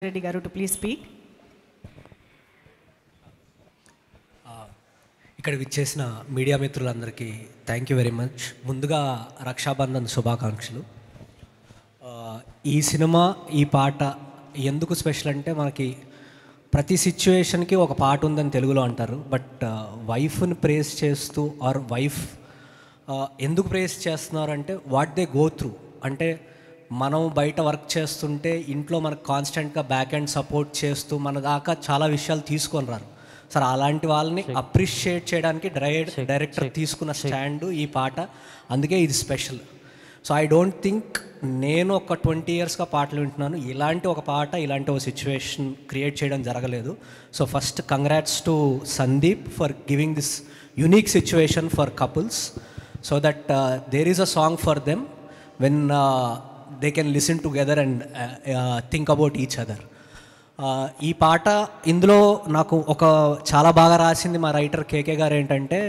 Reddy garu to please speak. ఇక్కడ విచ్చేసిన media మిత్రులందరికీ థ్యాంక్ యూ వెరీ మచ్. ముందుగా రక్షాబంధన్ శుభాకాంక్షలు. ఈ సినిమా ఈ పాట ఎందుకు స్పెషల్ అంటే మనకి ప్రతి సిచ్యువేషన్కి ఒక పాట ఉందని తెలుగులో అంటారు. బట్ వైఫ్ని ప్రేస్ చేస్తూ ఆర్ వైఫ్ ఎందుకు ప్రేస్ చేస్తున్నారు అంటే వాట్ దే గో త్రూ. అంటే మనం బయట వర్క్ చేస్తుంటే ఇంట్లో మనకు కాన్స్టెంట్గా బ్యాక్ అండ్ సపోర్ట్ చేస్తూ మన దాకా చాలా విషయాలు తీసుకొని రారు సార్. అలాంటి వాళ్ళని అప్రిషియేట్ చేయడానికి డైరెక్టర్ తీసుకున్న స్టాండు ఈ పాట, అందుకే ఇది special. So I don't think నేను ఒక 20 yearsగా పాటలు వింటున్నాను, ఇలాంటి ఒక పాట ఇలాంటి ఒక సిచ్యువేషన్ క్రియేట్ చేయడం జరగలేదు. So first congrats to Sandeep for giving this unique situation for couples so that there is a song for them when they can listen together and think about each other. ఈ పాట ఇందులో నాకు ఒక చాలా బాగా రాసింది మా రైటర్ కేకే గారు. ఏంటంటే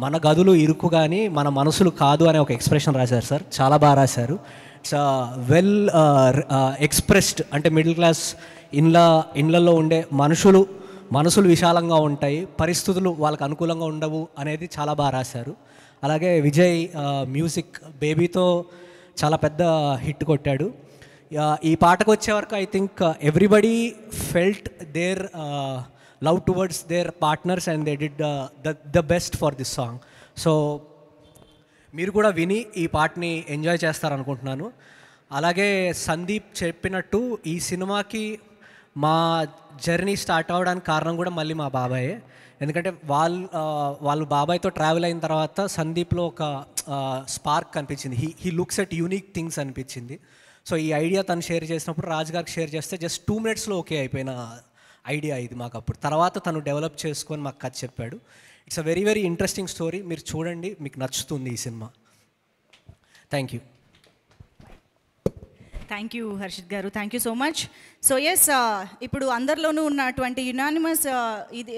మన గదులు ఇరుకు కానీ మన మనసులు కాదు అనే ఒక ఎక్స్ప్రెషన్ రాశారు సార్. చాలా బాగా రాశారు. It's well expressed. అంటే మిడిల్ క్లాస్ ఇండ్లలో ఉండే మనసులు విశాలంగా ఉంటాయి, పరిస్థితులు వాళ్ళకు అనుకూలంగా ఉండవు అనేది చాలా బాగా రాశారు. అలాగే విజయ్ మ్యూజిక్ బేబీతో చాలా పెద్ద హిట్ కొట్టాడు. ఈ పాటకు వచ్చే వరకు I think everybody felt there love towards there partners and they did the best for this song. So మీరు కూడా విని ఈ పాటని ఎంజాయ్ చేస్తారనుకుంటున్నాను. అలాగే సందీప్ చెప్పినట్టు ఈ సినిమాకి మా జర్నీ స్టార్ట్ అవ్వడానికి కారణం కూడా మళ్ళీ మా బాబాయే. ఎందుకంటే వాళ్ళు బాబాయ్తో ట్రావెల్ అయిన తర్వాత సందీప్లో ఒక స్పార్క్ కనిపించింది. He looks at unique things అనిపించింది. సో ఈ ఐడియా తను షేర్ చేసినప్పుడు రాజుగారికి షేర్ చేస్తే జస్ట్ 2 minutesలో ఓకే అయిపోయిన ఐడియా ఇది మాకు. అప్పుడు తర్వాత తను డెవలప్ చేసుకొని మాకు కథ చెప్పాడు. It's a very very interesting story. మీరు చూడండి, మీకు నచ్చుతుంది ఈ cinema. Thank you. Thank you Harshit garu, thank you so much. So yes, ఇప్పుడు అందరిలోనూ ఉన్నటువంటి యునానిమస్ ఇది